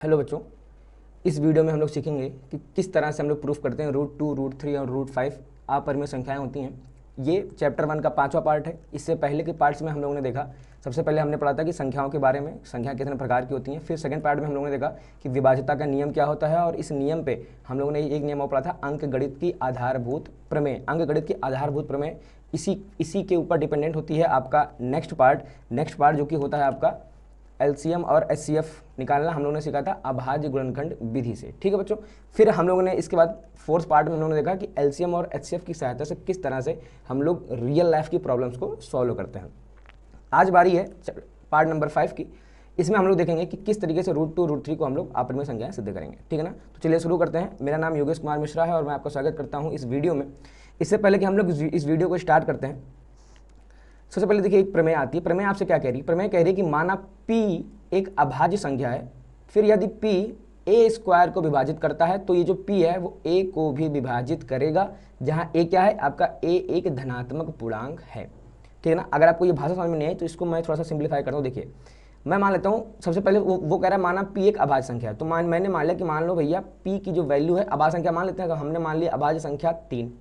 Hello बच्चों, इस video में हम लोग सीखेंगे कि किस तरह से हम लोग प्रूफ करते हैं रूट 2, रूट 3 और रूट 5 अपरिमेय संख्याएं होती हैं। ये चैप्टर 1 का 5वां पार्ट है। इससे पहले के पार्ट्स में हम लोगों ने देखा, सबसे पहले हमने पढ़ा था कि संख्याओं के बारे में, संख्या कितने प्रकार की होती हैं। फिर सेकंड पार्ट में हम लोगों ने देखा कि विभाज्यता का नियम क्या होता है, और इस नियम पे हम लोगों ने एक नियम और पढ़ा था, अंकगणित की आधारभूत प्रमेय। अंकगणित की आधारभूत प्रमेय इसी के ऊपर डिपेंडेंट होती है आपका नेक्स्ट पार्ट जो कि होता है आपका एलसीएम और एचसीएफ निकालना। हम लोगों ने सीखा था अभाज्य गुणनखंड विधि से। ठीक है बच्चों। फिर हम लोगों ने इसके बाद फोर्थ पार्ट में हम लोगों ने देखा कि एलसीएम और एचसीएफ की सहायता से किस तरह से हम लोग रियल लाइफ की प्रॉब्लम्स को सॉल्व करते हैं। आज बारी है पार्ट नंबर 5 की। इसमें हम लोग देखेंगे कि किस तरीके से रूट 2, रूट 3 को हम लोग अपरिमेय संख्याएं सिद्ध करेंगे। ठीक है ना। तो चलिए शुरू करते हैं। मेरा नाम योगेश कुमार मिश्रा है और मैं आपका स्वागत करता हूँ इस वीडियो में। इससे पहले कि हम लोग इस वीडियो को स्टार्ट करते हैं, सबसे पहले देखिए एक प्रमेय आती है। प्रमेय आपसे क्या कह रही है? प्रमेय कह रही है कि माना p एक अभाज्य संख्या है, फिर यदि p a स्क्वायर को विभाजित करता है तो ये जो p है वो a को भी विभाजित करेगा, जहां a क्या है? आपका a एक धनात्मक पूर्णांक है। ठीक है ना। अगर आपको ये भाषा समझ में नहीं आई तो इसको मैं थोड़ा सा सिंप्लीफाई करता हूँ। देखिए मैं मान लेता हूँ, सबसे पहले वो कह रहा है माना p एक अभाज्य संख्या है, तो मैंने मान लिया कि मान लो भैया p की जो वैल्यू है, अभाज्य संख्या मान लेते हैं, तो हमने मान लिया अभाज्य संख्या 3।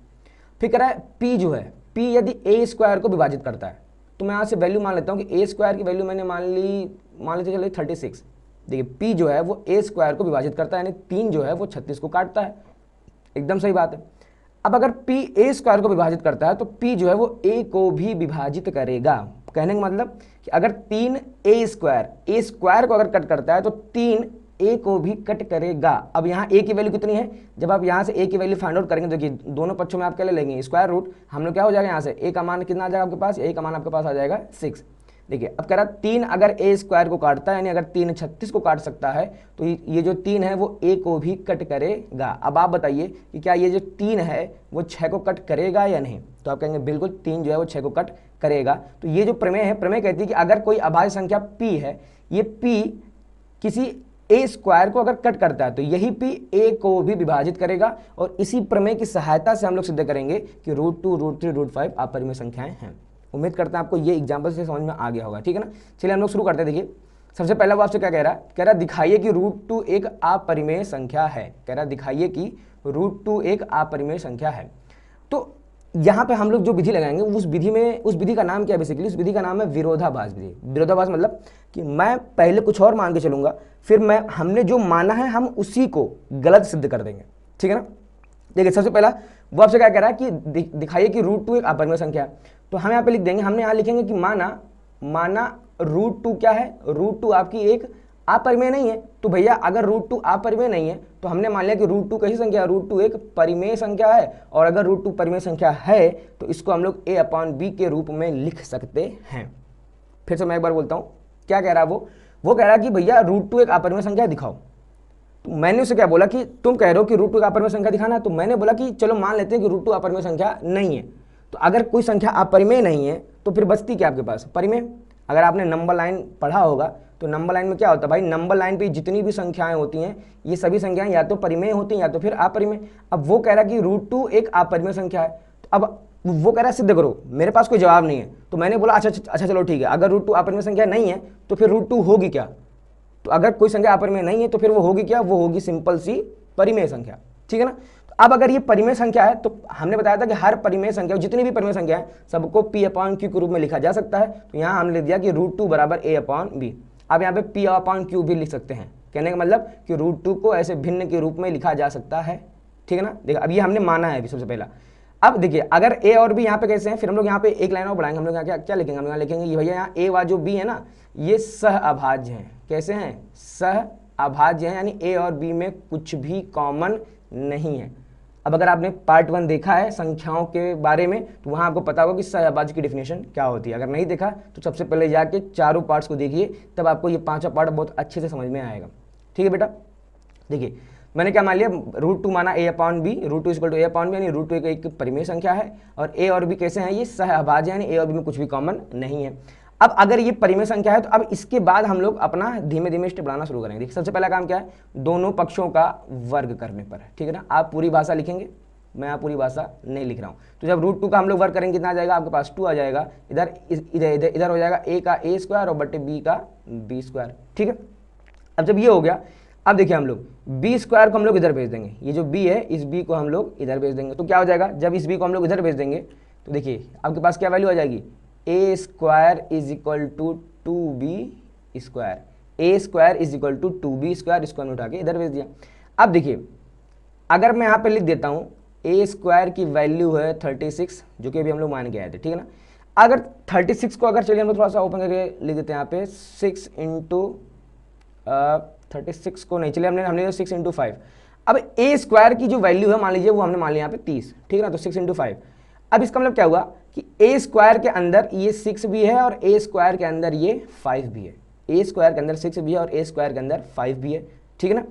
फिर कह रहा है p जो है, p यदि a स्क्वायर को विभाजित करता है, तो मैं यहाँ से वैल्यू मान लेता हूँ कि a स्क्वायर की वैल्यू मैंने मान लेते चलिए 36। देखिए p जो है वो a स्क्वायर को विभाजित करता है, यानी 3 जो है वो 36 को काटता है। एकदम सही बात है। अब अगर p a स्क्वायर को विभाजित करता है तो p जो है वो a को भी विभाजित करेगा। कहने का मतलब कि अगर 3 a स्क्वायर को अगर कट करता है तो 3 a को भी कट करेगा। अब यहाँ a की वैल्यू कितनी है? जब आप यहाँ से a की वैल्यू फाइंड आउट करेंगे, देखिए दोनों पक्षों में आप क्या ले लेंगे? Square root. हम लोग क्या हो जाएगा, यहाँ से a का मान कितना आ जाएगा आपके पास? a का मान आपके पास आ जाएगा 6। देखिए अब कह रहा 3 अगर a स्क्वायर को काटता है, यानी अगर 3 36 को काट सकता है, तो ये जो 3 है वो a को भी कट करेगा। अब आप बताइए कि क्या ये जो 3 है वो 6 को कट करेगा या नहीं? तो आप कहेंगे बिल्कुल 3 जो है वो 6 को कट करेगा। तो ये जो प्रमेय है, प्रमेय कहती है कि अगर कोई अभाज्य संख्या p है, ये p किसी a स्क्वायर को अगर कट करता है तो यही p a को भी विभाजित करेगा। और इसी प्रमेय की सहायता से हम लोग सिद्ध करेंगे कि रूट 2, रूट 3, रूट 5 अपरिमेय संख्याएं हैं। उम्मीद करते हैं आपको ये एग्जाम्पल से समझ में आ गया होगा। ठीक है ना। चलिए हम लोग शुरू करते हैं। देखिए सबसे पहला वो आपसे क्या कह रहा है? कह रहा है दिखाइए कि रूट 2 एक अपरिमेय संख्या है। कह रहा है दिखाइए कि रूट 2 एक अपरिमेय संख्या है। तो यहाँ पे हम लोग जो विधि लगाएंगे उस विधि का नाम क्या है? बेसिकली उस विधि का नाम है विरोधाभास विधि। विरोधाभास मतलब कि मैं पहले कुछ और मान के चलूंगा, फिर हमने जो माना है हम उसी को गलत सिद्ध कर देंगे। ठीक है ना। देखिए सबसे पहला वो आपसे क्या कह रहा है कि दिखाइए कि रूट 2 एक अपरिमेय संख्या है। तो हम यहाँ पे लिख देंगे, हमने यहाँ लिखेंगे कि माना रूट 2 क्या है? रूट 2 आपकी एक अपरिमेय नहीं है। तो भैया अगर रूट 2 अपरिमेय नहीं है तो हमने मान लिया कि रूट 2 कैसी संख्या है? रूट 2 एक परिमेय संख्या है। और अगर रूट 2 परिमेय संख्या है तो इसको हम लोग a/b के रूप में लिख सकते हैं। फिर से मैं एक बार बोलता हूँ, क्या कह रहा है वो कह रहा है कि भैया रूट 2 एक अपरिमेय संख्या दिखाओ। तो मैंने उसे क्या बोला कि तुम कह रहे हो कि रूट 2 एक अपरिमेय संख्या दिखाना, तो मैंने बोला कि चलो मान लेते हैं कि रूट 2 अपरिमेय संख्या नहीं है। तो अगर कोई संख्या अपरिमेय नहीं है तो फिर बचती क्या आपके पास? परिमेय। अगर आपने नंबर लाइन पढ़ा होगा तो नंबर लाइन में क्या होता है भाई? नंबर लाइन पे जितनी भी संख्याएं होती हैं ये सभी संख्याएं या तो परिमेय होती हैं या तो फिर अपरिमेय। अब वो कह रहा है कि रूट 2 एक अपरिमेय संख्या है। तो अब वो कह रहा है सिद्ध करो। मेरे पास कोई जवाब नहीं है, तो मैंने बोला अच्छा चलो ठीक है, अगर रूट 2 अपरिमेय संख्या नहीं है तो फिर रूट 2 होगी क्या? तो अगर कोई संख्या अपरिमेय नहीं है तो फिर वो होगी क्या? वो होगी सिंपल सी परिमेय संख्या। ठीक है ना। तो अब अगर ये परिमेय संख्या है तो हमने बताया था कि हर परिमेय संख्या, जितनी भी परिमेय संख्या है, सबको p/q के रूप में लिखा जा सकता है। तो यहाँ हमने लिख दिया कि रूट 2 बराबर a/b। अब यहाँ पे p/q भी लिख सकते हैं। कहने का मतलब कि रूट 2 को ऐसे भिन्न के रूप में लिखा जा सकता है। ठीक है ना। देखिए अब ये हमने माना है अभी सबसे पहला। अब देखिए अगर a और b यहाँ पे कैसे हैं, फिर हम लोग यहाँ पे एक लाइन और बढ़ाएंगे। हम लोग यहाँ क्या लिखेंगे? हम यहाँ लिखेंगे ये भैया यहाँ a व जो b है ना, ये सह अभाज्य हैं। कैसे हैं? सह अभाज्य हैं, यानी a और b में कुछ भी कॉमन नहीं है। अब अगर आपने पार्ट 1 देखा है संख्याओं के बारे में तो वहाँ आपको पता होगा कि सह अभाज्य की डेफिनेशन क्या होती है। अगर नहीं देखा तो सबसे पहले जाके चारों पार्ट्स को देखिए, तब आपको ये 5वां पार्ट बहुत अच्छे से समझ में आएगा। ठीक है बेटा। देखिए मैंने क्या मान लिया? रूट 2 माना a/b, root 2 equal to a/b, यानी रूट 2 एक परिमेय संख्या है और a और b कैसे हैं? ये सह अभाज्य, यानी a और b में कुछ भी कॉमन नहीं है। अब अगर ये परिमेय संख्या है तो अब इसके बाद हम लोग अपना धीमे धीमे स्टेप बढ़ाना शुरू करेंगे। देखिए सबसे पहला काम क्या है? दोनों पक्षों का वर्ग करने पर है। ठीक है ना। आप पूरी भाषा लिखेंगे, मैं यहाँ पूरी भाषा नहीं लिख रहा हूँ। तो जब रूट 2 का हम लोग वर्ग करेंगे कितना आ जाएगा आपके पास? 2 आ जाएगा। इधर हो जाएगा a का a स्क्वायर और बटे b का b स्क्वायर। ठीक है। अब जब ये हो गया, अब देखिए हम लोग बी स्क्वायर को हम लोग इधर भेज देंगे, ये जो बी है इस बी को हम लोग इधर भेज देंगे, तो क्या हो जाएगा, जब इस बी को हम लोग इधर भेज देंगे तो देखिए आपके पास क्या वैल्यू आ जाएगी, A square is equal to 2b square, A square is equal to 2b square, इसको हमने उठा के इधर भेज दिया। अब देखिए अगर मैं यहाँ पे लिख देता हूँ ए स्क्वायर की वैल्यू है 36, जो कि अभी हम लोग मान के आए थे, ठीक है ना। अगर 36 को अगर चलिए हम लोग थोड़ा सा ओपन करके लिख देते हैं यहाँ पे 6 इंटू 36 को नहीं, चलिए हमने 6 इंटू 5। अब ए स्क्वायर की जो वैल्यू है मान लीजिए वो हमने मान लिया यहाँ पे 30, ठीक है ना, तो 6 इंटू 5। अब इसका मतलब क्या हुआ कि ए स्क्वायर के अंदर ये 6 भी है और ए स्क्वायर के अंदर ये 5 भी है, ए स्क्वायर के अंदर 6 भी है और ए स्क्वायर के अंदर 5 भी है, ठीक है ना।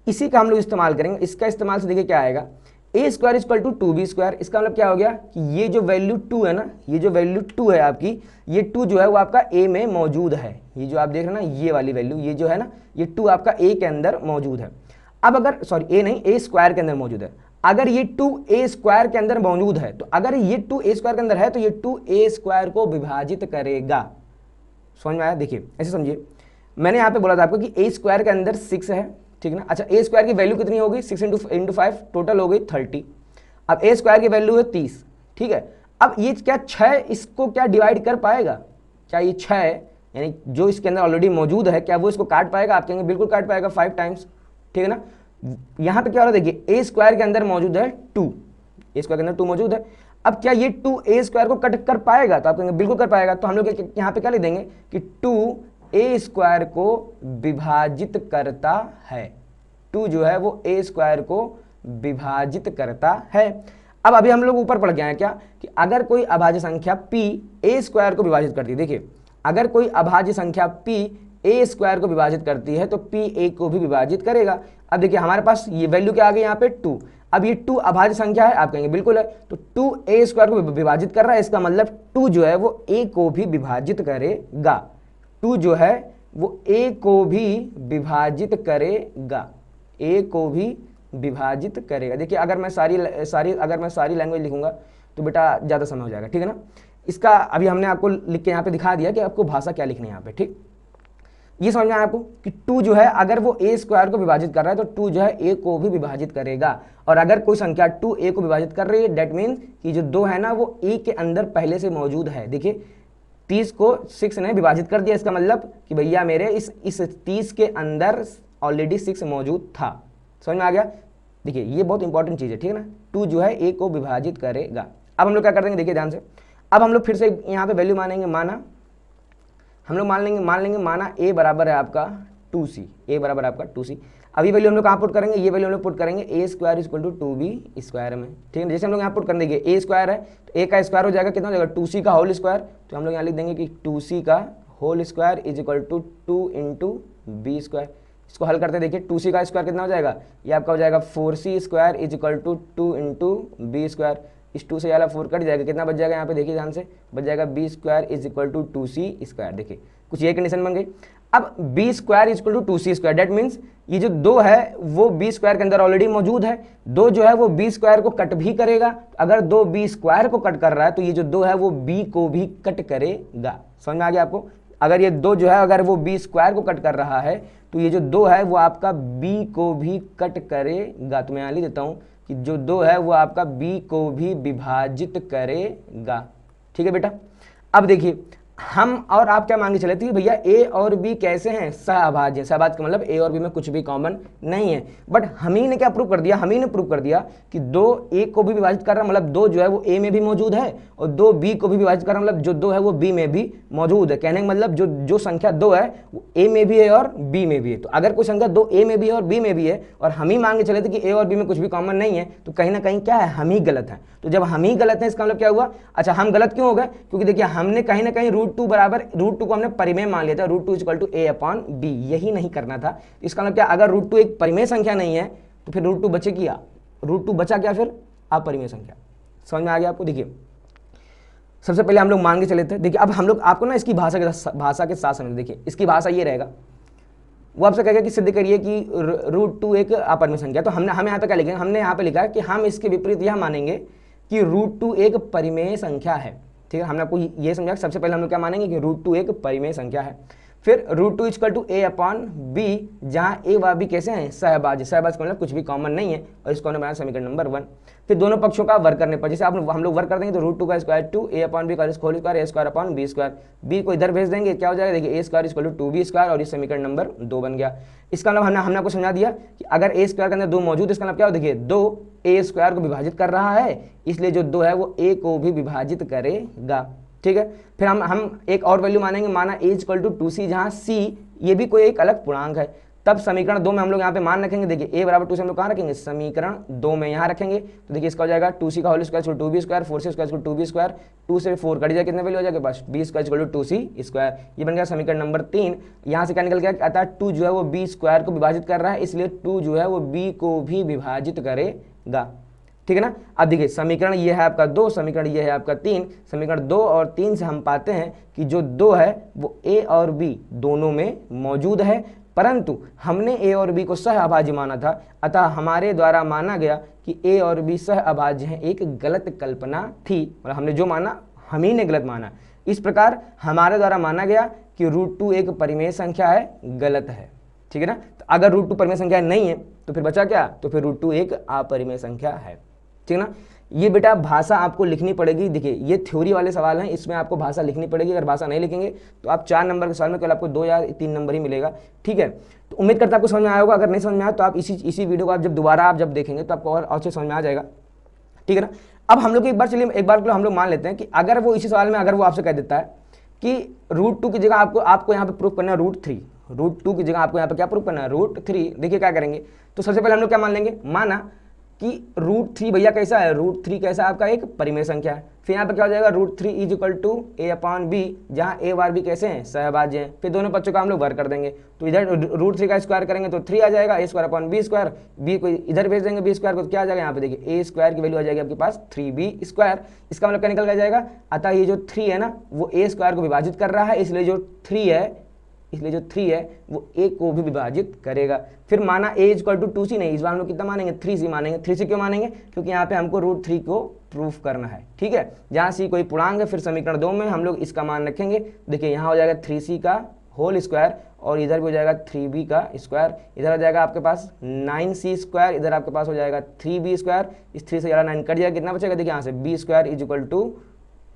इसी का हम लोग इस्तेमाल करेंगे, इसका इस्तेमाल से देखिए क्या आएगा, A square equal to 2b square. इसका मतलब क्या हो गया कि ये जो वैल्यू 2 है ना, ये जो वैल्यू 2 है आपकी, ये 2 जो है वो आपका ए में मौजूद है, ये जो आप देख रहे हैं ना ये वाली वैल्यू, ये जो है ना ये 2 आपका ए के अंदर मौजूद है। अब अगर सॉरी ए नहीं, ए स्क्वायर के अंदर मौजूद है, अगर ये 2 ए स्क्वायर के अंदर मौजूद है तो अगर ये 2 ए स्क्वायर के अंदर है तो ये 2 ए स्क्वायर को विभाजित करेगा। समझ में आया, देखिए ऐसे समझिए, मैंने यहाँ पे बोला था आपको कि ए स्क्वायर के अंदर 6 है, ठीक है ना। अच्छा ए स्क्वायर की वैल्यू कितनी होगी, 6 इंटू 5 टोटल हो गई 30। अब ए स्क्वायर की वैल्यू है 30, ठीक है। अब ये क्या 6 इसको क्या डिवाइड कर पाएगा, क्या ये 6 यानी जो इसके अंदर ऑलरेडी मौजूद है क्या वो इसको काट पाएगा, आप कहेंगे बिल्कुल काट पाएगा 5 टाइम्स, ठीक है ना। यहाँ पे क्या हो रहा है देखिए, ए स्क्वायर के अंदर मौजूद है 2, ए स्क्वायर के अंदर 2 मौजूद है। अब क्या ये 2 ए स्क्वायर को कट कर पाएगा, तो आप कहेंगे बिल्कुल कर पाएगा। तो हम लोग यहाँ पे क्या लिख देंगे कि 2 ए स्क्वायर को विभाजित करता है, 2 जो है वो ए स्क्वायर को विभाजित करता है। अब अभी हम लोग ऊपर पढ़ गए हैं क्या कि अगर कोई अभाज्य संख्या p ए स्क्वायर को विभाजित करती है, देखिए अगर कोई अभाज्य संख्या p ए स्क्वायर को विभाजित करती है तो p a को भी विभाजित करेगा। अब देखिए हमारे पास ये वैल्यू क्या आ गई यहाँ पे 2, अब ये 2 अभाज्य संख्या है, आप कहेंगे बिल्कुल है, तो 2 ए स्क्वायर को विभाजित कर रहा है, इसका मतलब 2 जो है वो a को भी विभाजित करेगा, 2 जो है वो a को भी विभाजित करेगा, a को भी विभाजित करेगा। देखिए अगर मैं सारी लैंग्वेज लिखूंगा तो बेटा ज़्यादा समय हो जाएगा, ठीक है ना। इसका अभी हमने आपको लिख के यहाँ पे दिखा दिया कि आपको भाषा क्या लिखनी है यहाँ पे, ठीक। ये समझ में आया आपको कि 2 जो है अगर वो ए स्क्वायर को विभाजित कर रहा है तो 2 जो है ए को भी विभाजित करेगा, और अगर कोई संख्या 2 ए को विभाजित कर रही है डेट मीन्स कि जो 2 है ना वो ए के अंदर पहले से मौजूद है। देखिए 30 को 6 ने विभाजित कर दिया, इसका मतलब कि भैया मेरे इस 30 के अंदर ऑलरेडी 6 मौजूद था। समझ में आ गया, देखिए ये बहुत इंपॉर्टेंट चीज़ है, ठीक है ना। 2 जो है ए को विभाजित करेगा। अब हम लोग क्या कर देंगे, देखिए ध्यान से, अब हम लोग फिर से यहाँ पे वैल्यू मानेंगे, माना हम लोग मान लेंगे माना ए बराबर है आपका 2c, ए बराबर है आपका 2c। अभी वैल्यू हम लोग कहाँ पुट करेंगे, ये वैल्यू हम लोग पुट करेंगे A square equal to 2b square में, ठीक है। जैसे हम लोग यहाँ पुट कर देंगे ए स्क्वायर है तो ए का स्क्वायर हो जाएगा, कितना हो जाएगा 2c का होल स्क्वायर, तो हम लोग यहाँ लिख देंगे कि 2c का whole square is equal to 2 into B square. इसको हल करते देखिए 2c का स्क्वायर कितना हो जाएगा, ये आपका हो जाएगा 4c square is equal to 2 into B square. इस 2 से वाला 4 कट जाएगा, कितना बच जाएगा यहाँ पे देखिए ध्यान से, बच जाएगा B square is equal to 2c square. देखिए कुछ ये कंडीशन बन गई। अब B square is equal to 2c square, that means ये जो 2 है वो बी स्क्वायर के अंदर ऑलरेडी मौजूद है, 2 जो है वो बी स्क्वायर को कट भी करेगा। अगर 2 बी स्क्वायर को कट कर रहा है तो ये जो 2 है वो बी को भी कट करेगा। समझ में आ गया आपको, अगर ये 2 जो है अगर वो बी स्क्वायर को कट कर रहा है तो ये जो 2 है वो आपका बी को भी कट करेगा। तो मैं यहाँ लिख देता हूँ कि जो 2 है वो आपका बी को भी विभाजित करेगा, ठीक है बेटा। अब देखिए हम और आप क्या मांगे चले थे, भैया ए और बी कैसे हैं, सहअभाज्य। सहअभाज्य का मतलब ए और बी में कुछ भी कॉमन नहीं है, बट हम ही ने क्या प्रूव कर दिया, हम ही ने प्रूव कर दिया कि 2 ए को भी विभाजित कर रहा है, मतलब 2 जो है वो ए में भी मौजूद है, और 2 बी को भी विभाजित कर रहा है, मतलब जो 2 है वो बी में भी मौजूद है। कहने का मतलब जो संख्या 2 है वो ए में भी है और बी में भी है। तो अगर कोई संख्या 2 ए में भी है और बी में भी है और हम ही मांगे चले थे कि ए और बी में कुछ भी कॉमन नहीं है, तो कहीं ना कहीं क्या है, हम ही गलत है। तो जब हम ही गलत है इसका मतलब क्या हुआ, अच्छा हम गलत क्यों हो गए, क्योंकि देखिए हमने कहीं ना कहीं √2 बराबर √2 को हमने परिमेय मान लिया था, √2 equal to a upon b, यही नहीं करना था। इसका मतलब क्या, अगर √2 एक परिमेय संख्या नहीं है तो फिर √2 बचे क्या, √2 बचा क्या फिर अपरिमेय संख्या। समझ में आ गया आपको। देखिए सबसे पहले हम लोग मान के चले थे, देखिए अब हम लोग आपको ना इसकी भाषा के साथ समझ, देखिए इसकी भाषा ये रहेगा, वो आपसे कहेगा कि सिद्ध करिए कि √2 एक अपरिमेय संख्या। तो हम यहाँ पे क्या लिखेंगे, हमने यहाँ पे लिखा है कि हम इसके विपरीत यह मानेंगे कि √2 एक परिमेय संख्या है, ठीक है। हमने आपको ये समझा, सबसे पहले हम लोग क्या मानेंगे कि √2 एक परिमेय संख्या है। फिर root two equal to A upon B, जहाँ ए व बी कैसे हैं सहभाज्य, सहभाज्य का मतलब कुछ भी कॉमन नहीं है, और इसको हमने बनाया समीकरण नंबर 1। फिर दोनों पक्षों का वर्ग करने पर, जैसे हम लोग वर्ग कर देंगे तो रूट टू का square two A upon B का whole square A square upon B square, B को इधर भेज देंगे, क्या हो जाएगा देखिए A square equal to 2b square, और ये समीकरण नंबर 2 बन गया। इसका मतलब हमने आपको समझा दिया कि अगर ए स्क्वायर के अंदर 2 मौजूद है, इसका मतलब क्या हो, देखिए 2 ए स्क्वायर को विभाजित कर रहा है, इसलिए जो 2 है वो ए को भी विभाजित करेगा। ठीक है, फिर हम एक और वैल्यू मानेंगे, माना ए इक्वल टू 2c, जहाँ c ये भी कोई एक अलग पूर्णांक है। तब समीकरण 2 में हम लोग यहाँ पे मान रखेंगे, देखिए a बराबर 2 से हम लोग कहाँ रखेंगे, समीकरण 2 में यहाँ रखेंगे। तो देखिए इसका हो जाएगा 2c का whole square 2b square, 4c square 2b square, 2 से 4 कट जाए, कितने वैल्यू हो जाएगा बस b square equal to 2c square. ये बन गया समीकरण नंबर 3। यहाँ से क्या निकल गया, अतः 2 जो है वो b स्क्वायर को विभाजित कर रहा है, इसलिए 2 जो है वो b को भी विभाजित करेगा। ठीक है ना। अब देखिए समीकरण ये है आपका 2, समीकरण ये है आपका 3। समीकरण 2 और 3 से हम पाते हैं कि जो 2 है वो a और b दोनों में मौजूद है, परंतु हमने a और b को सह अभाज्य माना था, अतः हमारे द्वारा माना गया कि a और b सह अभाज्य हैं, एक गलत कल्पना थी, और हमने जो माना हम ही ने गलत माना। इस प्रकार हमारे द्वारा माना गया कि रूट 2 एक परिमेय संख्या है, गलत है। ठीक है ना। तो अगर रूट 2 परिमेय संख्या नहीं है तो फिर बचा क्या, तो फिर रूट 2 एक अपरिमेय संख्या है। ठीक है ना। ये बेटा भाषा आपको लिखनी पड़ेगी। देखिए ये थ्योरी वाले सवाल हैं, इसमें आपको भाषा लिखनी पड़ेगी। अगर भाषा नहीं लिखेंगे तो आप 4 नंबर के सवाल में केवल आपको 2 या 3 नंबर ही मिलेगा। ठीक है, तो उम्मीद करता आपको समझ में आया होगा। अगर नहीं समझ में आया तो आप इसी वीडियो को आप जब देखेंगे तो आपको और अच्छे समझ में आ जाएगा। ठीक है ना। अब हम लोग एक बार हम लोग मान लेते हैं कि अगर वो इसी सवाल में अगर वो आपसे कह देता है कि रूट 2 की जगह आपको यहाँ पे प्रूफ करना है रूट 3, रूट 2 की जगह आपको यहाँ पे क्या प्रूफ करना है, रूट 3। देखिए क्या करेंगे, तो सबसे पहले हम लोग क्या मान लेंगे, माना कि रूट 3 भैया कैसा है, रूट 3 कैसा आपका एक परिमेय संख्या है। फिर यहाँ पे क्या हो जाएगा, root 3 is equal to A upon B, जहाँ ए और बी कैसे हैं, सहभाज्य हैं। फिर दोनों पक्षों का हम लोग वर्ग कर देंगे, तो इधर रूट 3 का स्क्वायर करेंगे तो 3 आ जाएगा, A square upon B square, B को इधर भेज देंगे बी स्क्वायर को, तो क्या आ जाएगा यहाँ पे देखिए ए स्क्वायर की वैल्यू आ जाएगी आपके पास 3b स्क्वायर। इसका मतलब क्या निकल जाएगा, अतः ये जो 3 है ना वो ए स्क्वायर को विभाजित कर रहा है, इसलिए जो 3 है वो a को भी विभाजित करेगा। फिर माना a इक्वल टू 2c, नहीं इस बार हम लोग कितना मानेंगे, 3c मानेंगे। 3c क्यों मानेंगे, क्योंकि यहाँ पे हमको रूट 3 को प्रूफ करना है। ठीक है, जहाँ c कोई पूर्णांक है, फिर समीकरण 2 में हम लोग इसका मान रखेंगे। देखिए यहाँ हो जाएगा 3c का होल स्क्वायर, और इधर भी हो जाएगा 3b का स्क्वायर, इधर हो जाएगा आपके पास 9c स्क्वायर, इधर आपके पास हो जाएगा 3b स्क्वायर, इस 3 से 9 कट जाएगा, कितना बचेगा देखिए यहाँ से b square is equal to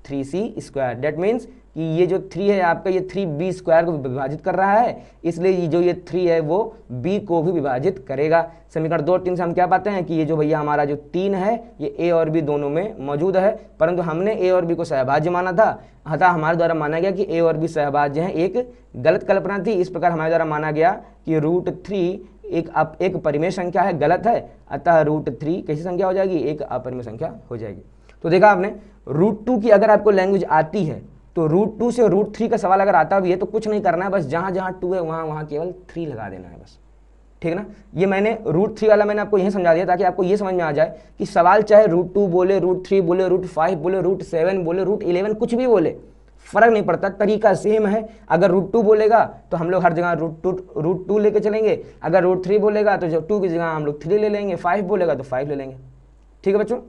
3c square. That means कि ये जो 3 है आपका, ये 3b स्क्वायर को विभाजित कर रहा है, इसलिए जो ये 3 है वो b को भी विभाजित करेगा। समीकरण 2 और 3 से हम क्या पाते हैं कि ये जो भैया हमारा जो 3 है ये a और b दोनों में मौजूद है, परंतु हमने a और b को सहभाज्य माना था, अतः हमारे द्वारा माना गया कि a और b सहभाज्य हैं, एक गलत कल्पना थी। इस प्रकार हमारे द्वारा माना गया कि रूट 3 एक परिमेय संख्या है, गलत है, अतः रूट 3 कैसी संख्या हो जाएगी, एक अपरिमेय संख्या हो जाएगी। तो देखा आपने, रूट 2 की अगर आपको लैंग्वेज आती है तो रूट 2 से रूट 3 का सवाल अगर आता भी है तो कुछ नहीं करना है, बस जहाँ जहाँ 2 है वहाँ केवल 3 लगा देना है बस। ठीक है ना। ये मैंने रूट 3 वाला मैंने आपको यही समझा दिया ताकि आपको ये समझ में आ जाए कि सवाल चाहे रूट 2 बोले, रूट 3 बोले, रूट 5 बोले, रूट 7 बोले, रूट 11 कुछ भी बोले, फर्क नहीं पड़ता, तरीका सेम है। अगर रूट 2 बोलेगा तो हम लोग हर जगह रूट 2 लेके चलेंगे, अगर रूट 3 बोलेगा तो जो 2 की जगह हम लोग 3 ले लेंगे, 5 बोलेगा तो 5 ले लेंगे। ठीक है बच्चों,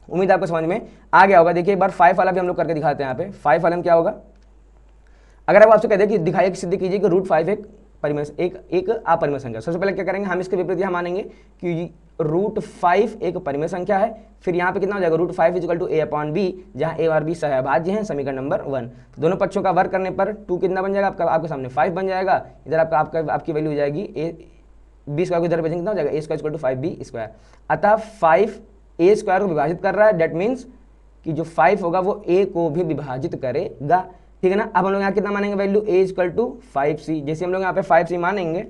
उम्मीद आपको समझ में आ गया होगा। देखिए एक बार 5 वाला भी हम लोग करके दिखाते हैं। यहाँ पे 5 वाले में क्या होगा, अगर आप आपसे कहते हैं कि दिखाइए कि सिद्ध कीजिए कि रूट 5 एक अपरिमेय संख्या, सबसे पहले क्या करेंगे, हम इसके विपरीत यहाँ मानेंगे कि रूट 5 एक परिमेय संख्या है। फिर यहाँ पे कितना हो जाएगा, root 5 equal to A upon B, जहाँ ए और बी सहभाज्य हैं, समीकरण नंबर 1। तो दोनों पक्षों का वर्ग करने पर 2 कितना बन जाएगा आपके सामने 5 बन जाएगा, इधर आपकी वैल्यू हो जाएगी ए बी स्क्वायर को इधर भेजेंगे कितना हो जाएगा, A square equal to 5b square. अतः 5 ए स्क्वायर को विभाजित कर रहा है, डेट मीन्स कि जो 5 होगा वो a को भी विभाजित करेगा। ठीक है ना। अब हम लोग यहाँ कितना मानेंगे value, a equal to 5c। जैसे हम लोग यहाँ पे 5c मानेंगे,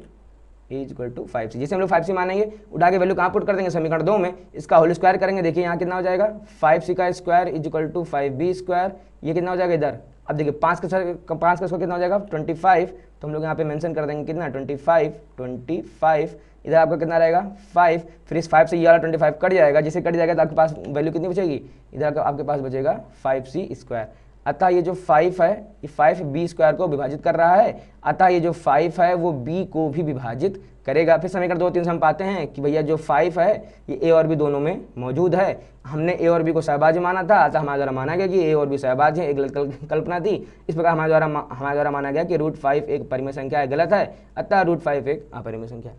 a इक्वल टू 5c, जैसे हम लोग 5c मानेंगे उठा के वैल्यू कहाँ पुट कर देंगे, समीकरण 2 में, इसका होल स्क्वायर करेंगे। देखिए यहाँ कितना हो जाएगा, 5c का square is equal to 5b square, ये कितना हो जाएगा इधर। अब देखिए 5 का स्क्वायर कितना हो जाएगा 25, तो हम लोग यहाँ पे मेंशन कर देंगे कितना 25, इधर आपका कितना रहेगा 5, फिर इस 5 से ये वाला 25 कट जाएगा, जिसे कट जाएगा तो आपके पास वैल्यू कितनी बचेगी, इधर आपके पास बचेगा 5c स्क्वायर। अतः ये जो 5 है ये 5 b स्क्वायर को विभाजित कर रहा है, अतः ये जो 5 है वो b को भी विभाजित करेगा। फिर समीकरण 2 3 से हम पाते हैं कि भैया जो 5 है ये ए और बी दोनों में मौजूद है। हमने ए और बी को सहभाज्य माना था, अतः हमारे द्वारा माना गया कि ए और बी सहभाज्य है, एक गलत कल्पना थी। इस प्रकार हमारे द्वारा माना गया कि √5 एक परिमेय संख्या है, गलत है, अतः √5 एक अपरिमेय संख्या है।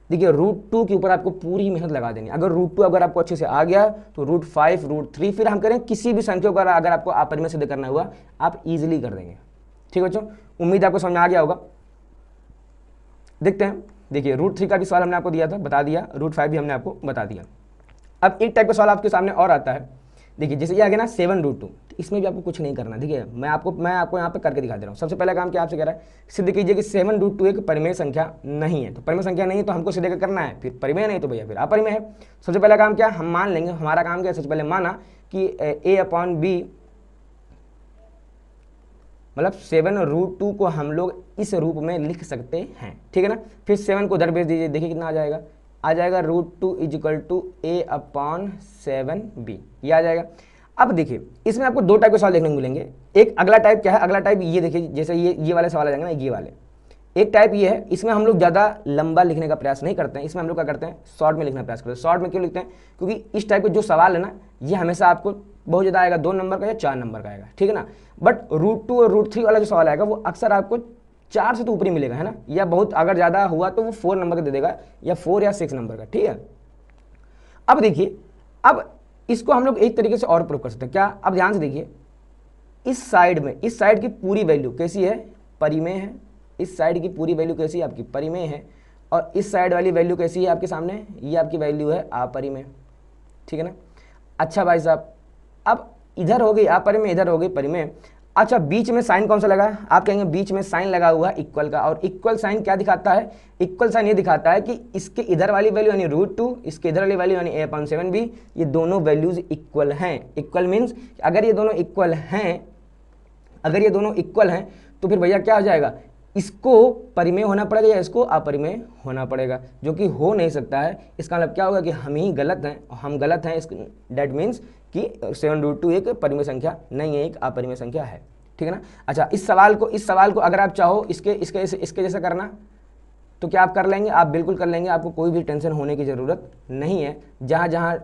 देखिए √2 के ऊपर आपको पूरी मेहनत लगा देनी। अगर √2 अगर आपको अच्छे से आ गया तो √5 √3 फिर हम करें किसी भी संख्या को अगर आपको अपरिमेय सिद्ध करना हुआ आप इजीली कर देंगे। ठीक है बच्चों, उम्मीद आपको समझ में आ गया होगा। देखते हैं, देखिए √3 का भी सवाल हमने आपको दिया था, बता दिया, √5 भी हमने आपको बता दिया। अब एक टाइप का सवाल आपके सामने और आता है। देखिए जैसे ये आ गया ना 7√2, इसमें भी आपको कुछ नहीं करना। देखिए मैं आपको यहाँ पे करके दिखा दे रहा हूँ। सबसे पहला काम क्या आपसे कह रहा है, सिद्ध कीजिए कि 7√2 एक परिमेय संख्या नहीं है। तो परिमेय संख्या नहीं है तो हमको सिद्ध करना है, फिर परिमेय नहीं तो भैया फिर अपरिमेय है। सबसे पहला काम क्या हम मान लेंगे, हमारा काम क्या है, सबसे पहले माना कि a/b मतलब 7√2 को हम लोग इस रूप में लिख सकते हैं। ठीक है ना, फिर 7 को उधर भेज दीजिए, देखिए कितना आ जाएगा, √2 = a/7b, ये आ जाएगा। अब देखिए इसमें आपको दो टाइप के सवाल देखने को मिलेंगे। एक अगला टाइप क्या है, अगला टाइप ये देखिए, जैसे ये वाले सवाल आ जाएंगे ना, ये वाले। एक टाइप ये है, इसमें हम लोग ज़्यादा लंबा लिखने का प्रयास नहीं करते हैं, इसमें हम लोग क्या करते हैं, शॉर्ट में लिखने का प्रयास करते हैं। शॉर्ट में क्यों लिखते हैं, क्योंकि इस टाइप के जो सवाल है ना ये हमेशा आपको बहुत ज़्यादा आएगा, 2 नंबर का या 4 नंबर का आएगा। ठीक है ना, बट √2 और √3 वाला जो सवाल आएगा वो अक्सर आपको 4 से तो ऊपर ही मिलेगा, है ना, या बहुत अगर ज़्यादा हुआ तो वो 4 नंबर का दे देगा, या 4 या 6 नंबर का। ठीक है, अब देखिए, अब इसको हम लोग एक तरीके से और प्रूव कर सकते हैं। क्या, अब ध्यान से देखिए, इस साइड में, इस साइड की पूरी वैल्यू कैसी है, परिमेय है। इस साइड की पूरी वैल्यू कैसी है आपकी, परिमेय है। और इस साइड वाली वैल्यू कैसी है आपके सामने, ये आपकी वैल्यू है अपरिमेय। ठीक है ना। अच्छा भाई साहब, अब इधर हो गई अपरिमेय, इधर हो गई परिमेय। अच्छा बीच में साइन कौन सा लगा है, आप कहेंगे बीच में साइन लगा हुआ है इक्वल का। और इक्वल साइन क्या दिखाता है, इक्वल साइन ये दिखाता है कि इसके इधर वाली वैल्यू यानी √2, इसके इधर वाली वैल्यू यानी a/7b, ये दोनों वैल्यूज इक्वल हैं। इक्वल मीन्स अगर ये दोनों इक्वल हैं, अगर ये दोनों इक्वल हैं तो फिर भैया क्या हो जाएगा, इसको परिमेय होना पड़ेगा या इसको अपरिमेय होना पड़ेगा, जो कि हो नहीं सकता है। इसका मतलब क्या होगा कि हम ही गलत हैं, हम गलत हैं। दैट मीन्स कि 7√2 एक परिमेय संख्या नहीं है, एक अपरिमेय संख्या है। ठीक है ना। अच्छा इस सवाल को अगर आप चाहो इसके जैसा करना तो क्या आप कर लेंगे, आप बिल्कुल कर लेंगे, आपको कोई भी टेंशन होने की ज़रूरत नहीं है। जहाँ जहाँ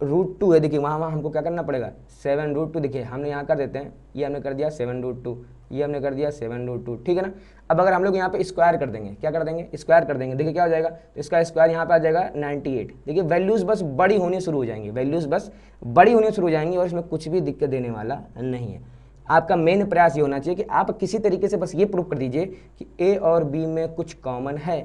√2 है देखिए वहाँ हमको क्या करना पड़ेगा, 7√2 देखिए हमने यहाँ कर देते हैं, ये हमने कर दिया 7√2, ये हमने कर दिया 7√2। ठीक है ना। अब अगर हम लोग यहाँ पे स्क्वायर कर देंगे, क्या कर देंगे, स्क्वायर कर देंगे, देखिए क्या हो जाएगा, तो इसका स्क्वायर यहाँ पे आ जाएगा 98। देखिए वैल्यूज़ बस बड़ी होनी शुरू हो जाएंगी, वैल्यूज़ बस बड़ी होनी शुरू हो जाएंगी, और इसमें कुछ भी दिक्कत देने वाला नहीं है। आपका मेन प्रयास ये होना चाहिए कि आप किसी तरीके से बस ये प्रूव कर दीजिए कि ए और बी में कुछ कॉमन है।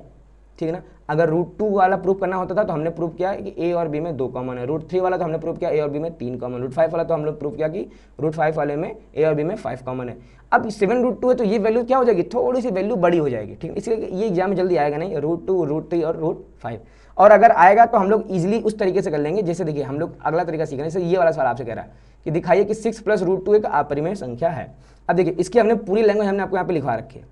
ठीक है ना। अगर √2 वाला प्रूव करना होता था तो हमने प्रूव किया कि ए और बी में 2 कॉमन है। √3 वाला तो हमने प्रूव किया ए और बी में 3 कॉमन। √5 वाला तो हम लोग प्रूव किया कि √5 वाले में ए और बी में 5 कॉमन है। अब 7√2 है तो ये वैल्यू क्या हो जाएगी, थोड़ी सी वैल्यू बड़ी हो जाएगी। ठीक है, इसलिए ये एग्जाम में जल्दी आएगा नहीं, √2 √3 और √5। और अगर आएगा तो हम लोग ईजिली उस तरीके से कर लेंगे। जैसे देखिए हम लोग अगला तरीका सीख रहे हैं, जैसे ये वाला सवाल आपसे कह रहा है कि दिखाइए कि 6 + √2 एक अपरिमेय संख्या है। अब देखिए इसकी हमने पूरी लैंग्वेज हमने आपको यहाँ पे लिखवा रखी है,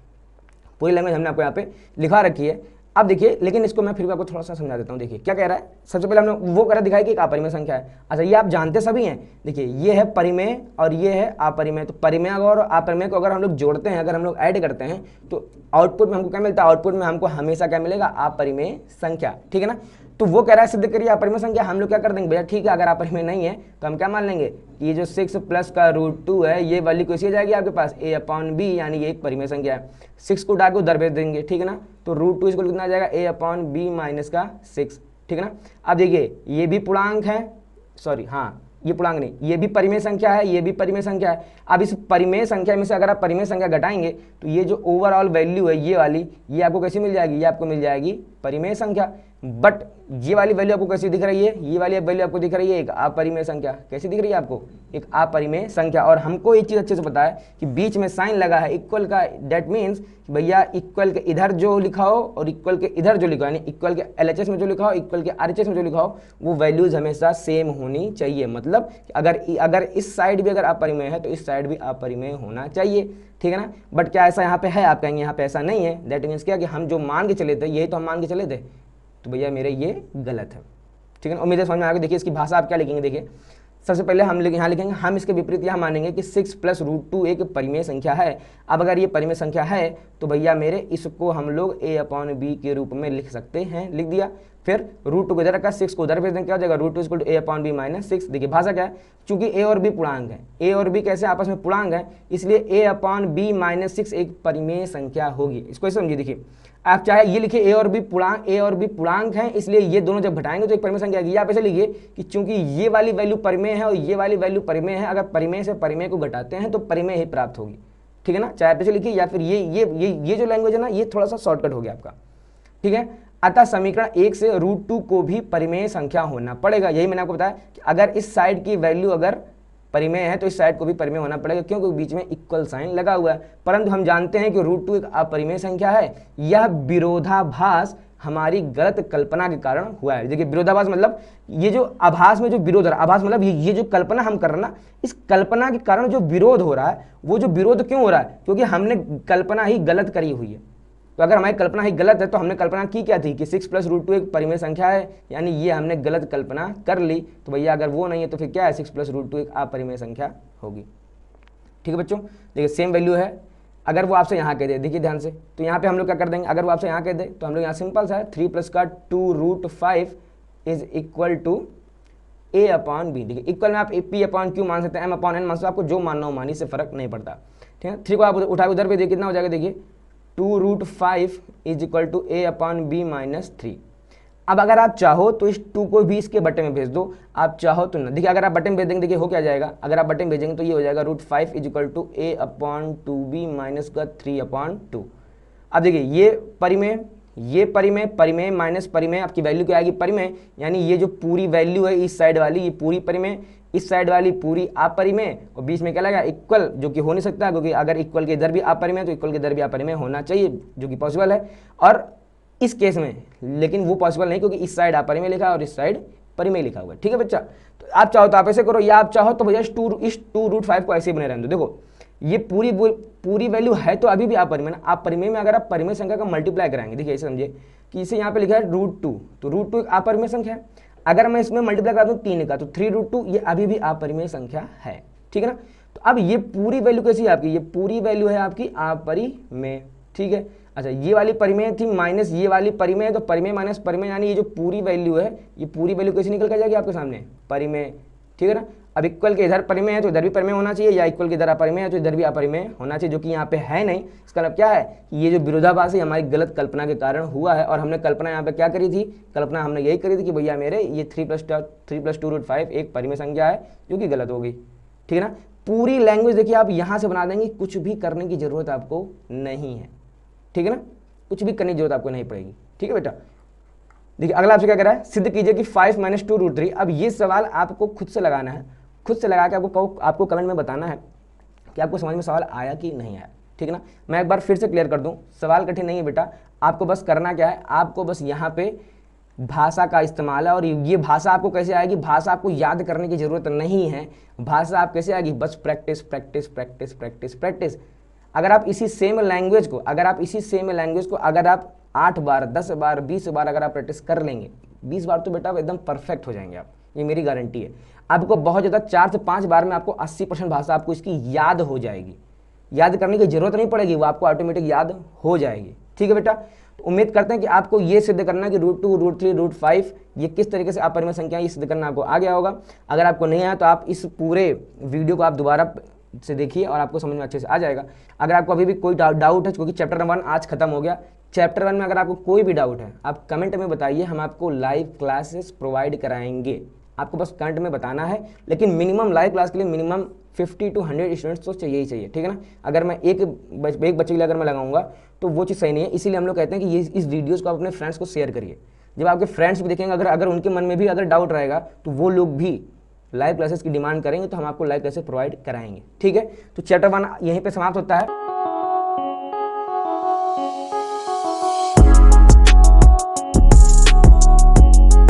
पूरी लैंग्वेज हमने आपको यहाँ पे लिखवा रखी है। अब देखिए, लेकिन इसको मैं फिर भी आपको थोड़ा सा समझा देता हूँ। देखिए क्या कह रहा है, सबसे पहले हमने वो करा दिखाया कि एक अपरिमेय संख्या है। अच्छा ये आप जानते सभी हैं, देखिए ये है परिमेय और ये है अपरिमेय। तो परिमेय और अपरिमेय को अगर हम लोग जोड़ते हैं, अगर हम लोग ऐड करते हैं तो आउटपुट में हमको क्या मिलता है, आउटपुट में हमको हमेशा क्या मिलेगा, अपरिमेय संख्या। ठीक है ना। तो वो कह रहा है सिद्ध करिए अपरिमेय संख्या। हम लोग क्या कर देंगे भैया, ठीक है अगर अपरिमेय नहीं है तो हम क्या मान लेंगे, ये जो 6 + का √2 है ये वैल्यू कैसी हो जाएगी आपके पास, a/b, यानी ये एक परिमेय संख्या है। 6 को उठा के उधर भेज देंगे। ठीक है ना। तो √2 इसको कितना आ जाएगा, a/b - का 6। ठीक है ना। अब देखिए ये भी पूर्णांक है, सॉरी हाँ ये पूर्णांक नहीं, ये भी परिमेय संख्या है, ये भी परिमेय संख्या है। अब इस परिमेय संख्या में से अगर आप परिमेय संख्या घटाएंगे तो ये जो ओवरऑल वैल्यू है ये वाली, ये आपको कैसी मिल जाएगी, ये आपको मिल जाएगी परिमेय संख्या। बट ये वाली वैल्यू आपको कैसी दिख रही है, ये वाली वैल्यू आपको दिख रही है एक अपरिमेय संख्या। कैसी दिख रही है आपको, एक अपरिमेय संख्या। और हमको एक चीज़ अच्छे से पता है कि बीच में साइन लगा है इक्वल का, डेट मीन्स भैया इक्वल के इधर जो लिखा हो और इक्वल के इधर जो लिखा हो, यानी इक्वल के LHS में जो लिखा हो, इक्वल के RHS में जो लिखा हो, वो वैल्यूज हमेशा सेम होनी चाहिए। मतलब अगर इस साइड भी अगर अपरिमेय है तो इस साइड भी अपरिमेय होना चाहिए। ठीक है ना। बट क्या ऐसा यहाँ पे है, आप कहेंगे यहाँ पे ऐसा नहीं है। दैट मीन्स क्या कि हम जो मान के चले थे यही तो हम मान के चले थे, तो भैया मेरे ये गलत है। ठीक है ना। उम्मीद है समझ में आ गया। देखिए इसकी भाषा आप क्या लिखेंगे, देखिए सबसे पहले हम यहाँ लिखेंगे, हम इसके विपरीत यह मानेंगे कि 6 + √2 एक परिमेय संख्या है। अब अगर ये परिमेय संख्या है तो भैया मेरे इसको हम लोग a/b के रूप में लिख सकते हैं, लिख दिया। फिर √2 को इधर रखा, 6 को उधर भेज देंगे, क्या हो जाएगा √2 = a/b - 6। देखिए भाषा क्या है, चूंकि a और b पूर्णांक है, a और b कैसे आपस में पूर्णांक है, इसलिए a/b - 6 एक परिमेय संख्या होगी। इसको समझिए, देखिए आप चाहे ये लिखिए a और b पूर्णांक हैं, इसलिए ये दोनों जब घटाएंगे तो एक परिमेय संख्या आएगी। आप ऐसे लिखिए कि चूंकि ये वाली वैल्यू परिमेय है और ये वाली वैल्यू परिमेय है, अगर परिमेय से परिमेय को घटाते हैं तो परिमेय ही प्राप्त होगी। ठीक है ना, चाहे आप ऐसे लिखिए या फिर ये जो लैंग्वेज है ना, ये थोड़ा सा शॉर्टकट हो गया आपका। ठीक है, अतः समीकरण 1 से √2 को भी परिमेय संख्या होना पड़ेगा। यही मैंने आपको बताया कि अगर इस साइड की वैल्यू अगर परिमेय है तो इस साइड को भी परिमेय होना पड़ेगा, क्योंकि बीच में इक्वल साइन लगा हुआ है। परंतु हम जानते हैं कि √2 एक अपरिमेय संख्या है। यह विरोधाभास हमारी गलत कल्पना के कारण हुआ है। देखिए विरोधाभास मतलब ये जो आभास में जो विरोध हो रहा है, आभास मतलब ये जो कल्पना हम कर रहे हैं ना, इस कल्पना के कारण जो विरोध हो रहा है, वो जो विरोध क्यों हो रहा है, क्योंकि हमने कल्पना ही गलत करी हुई है। तो अगर हमारी कल्पना ही गलत है तो हमने कल्पना की क्या थी कि 6 + √2 एक परिमेय संख्या है, यानी ये हमने गलत कल्पना कर ली। तो भैया अगर वो नहीं है तो फिर क्या है, 6 + √2 एक अपरिमेय संख्या होगी। ठीक है बच्चों, देखिए सेम वैल्यू है। अगर वो आपसे यहाँ कह दे, देखिए ध्यान से, तो यहाँ पे हम लोग क्या कर देंगे, अगर वो आपसे यहाँ कह दे तो हम लोग यहाँ सिंपल सा है 3 + 2√5 = a/b। देखिए इक्वल में आप p/q मान सकते हैं, m/n मान सकते हैं, आपको जो मानना हो मानिए, से फर्क नहीं पड़ता। ठीक है, 3 को आप उठा उधर पे देखिए कितना हो जाएगा, देखिए 2√5 = a/b - 3। अब अगर आप चाहो तो इस 2 को भी इसके बटे में भेज दो, आप चाहो तो ना। देखिए अगर आप बटे में भेज देंगे, देखिए हो क्या जाएगा, अगर आप बटे में भेजेंगे तो ये हो जाएगा √5 = a/2b - 3/2। अब देखिए ये परिमेय, ये परिमेय, परिमेय माइनस परिमेय, आपकी वैल्यू क्या आएगी, परिमेय, यानी ये जो पूरी वैल्यू है इस साइड वाली, ये पूरी परिमेय, इस साइड वाली पूरी अपरिमेय, और बीच में क्या लगा इक्वल, जो कि हो नहीं सकता, क्योंकि अगर इक्वल के इधर भी अपरिमेय तो इक्वल के इधर भी अपरिमेय होना चाहिए, जो कि पॉसिबल है। और इस केस में लेकिन वो पॉसिबल नहीं, क्योंकि इस साइड अपरिमेय लिखा है और इस साइड परिमेय लिखा हुआ है। ठीक है बच्चा, तो आप चाहो तो आप ऐसे करो, या आप चाहो तो भैया इस 2√5 को ऐसे ही बने रहने दो। देखो ये पूरी वैल्यू है तो अभी भी अपरिमेय ना, आप परिमेय में अगर आप परिमेय संख्या का मल्टीप्लाई कराएंगे, देखिए ऐसे समझिए कि इसे यहाँ पे लिखा है √2, तो √2 एक अपरिमेय संख्या है। अगर मैं इसमें मल्टीप्लाई करा दूं 3 का, तो 3√2 ये अभी भी अपरिमेय संख्या है। ठीक है ना, तो अब ये पूरी वैल्यू कैसी है आपकी, ये पूरी वैल्यू है आपकी अपरिमेय। ठीक है, अच्छा ये वाली परिमेय थी माइनस ये वाली परिमेय है, तो परिमेय माइनस परिमेय, यानी ये जो पूरी वैल्यू है, ये पूरी वैल्यू कैसे निकल कर जाएगी आपके सामने, परिमेय। ठीक है ना, अब इक्वल के इधर परिमेय है तो इधर भी परिमेय होना चाहिए, या इक्वल के इधर अपरिमेय है तो इधर भी अपरिमेय होना चाहिए, जो कि यहाँ पे है नहीं। इसका मतलब क्या है कि ये जो विरोधाभास है हमारी गलत कल्पना के कारण हुआ है। और हमने कल्पना यहाँ पे क्या करी थी, कल्पना हमने यही करी थी कि भैया मेरे ये 3 + 2√5 एक परिमेय संख्या है, जो कि गलत हो गई। ठीक है ना, पूरी लैंग्वेज देखिए आप यहाँ से बना देंगे, कुछ भी करने की जरूरत आपको नहीं है। ठीक है ना, कुछ भी करने की जरूरत आपको नहीं पड़ेगी। ठीक है बेटा, देखिए अगला आपसे क्या कह रहा है, सिद्ध कीजिए कि 5 - 2√3। अब ये सवाल आपको खुद से लगाना है, खुद से लगा के आपको कमेंट में बताना है कि आपको समझ में सवाल आया कि नहीं आया। ठीक है ना, मैं एक बार फिर से क्लियर कर दूं, सवाल कठिन नहीं है बेटा, आपको बस करना क्या है, आपको बस यहाँ पे भाषा का इस्तेमाल है। और ये भाषा आपको कैसे आएगी, भाषा आपको याद करने की जरूरत नहीं है, भाषा आप कैसे आएगी, बस practice practice practice practice practice. अगर आप इसी सेम लैंग्वेज को अगर आप 8 बार 10 बार 20 बार अगर आप प्रैक्टिस कर लेंगे, 20 बार तो बेटा एकदम परफेक्ट हो जाएंगे आप, ये मेरी गारंटी है। आपको बहुत ज़्यादा 4 से 5 बार में आपको 80% भाषा आपको इसकी याद हो जाएगी, याद करने की जरूरत नहीं पड़ेगी, वो आपको ऑटोमेटिक याद हो जाएगी। ठीक है बेटा, तो उम्मीद करते हैं कि आपको ये सिद्ध करना कि √2 √3 √5 ये किस तरीके से अपरिमेय संख्या, ये सिद्ध करना आपको आ गया होगा। अगर आपको नहीं आया तो आप इस पूरे वीडियो को आप दोबारा से देखिए और आपको समझ में अच्छे से आ जाएगा। अगर आपको अभी भी कोई डाउट है, क्योंकि चैप्टर 1 आज खत्म हो गया, चैप्टर 1 में अगर आपको कोई भी डाउट है आप कमेंट में बताइए, हम आपको लाइव क्लासेस प्रोवाइड कराएंगे। आपको बस कमेंट में बताना है, लेकिन मिनिमम लाइव क्लास के लिए मिनिमम 50 to 100 स्टूडेंट्स तो चाहिए ही चाहिए। ठीक है ना, अगर मैं एक बच्चे के लिए अगर मैं लगाऊंगा तो वो चीज़ सही नहीं है। इसीलिए हम लोग कहते हैं कि ये इस वीडियोज़ को आप अपने फ्रेंड्स को शेयर करिए। जब आपके फ्रेंड्स भी देखेंगे, अगर उनके मन में भी अगर डाउट रहेगा तो वो लोग भी लाइव क्लासेस की डिमांड करेंगे, तो हम आपको लाइव क्लासेस प्रोवाइड कराएंगे। ठीक है, तो चैप्टर 1 यहीं पे समाप्त होता है।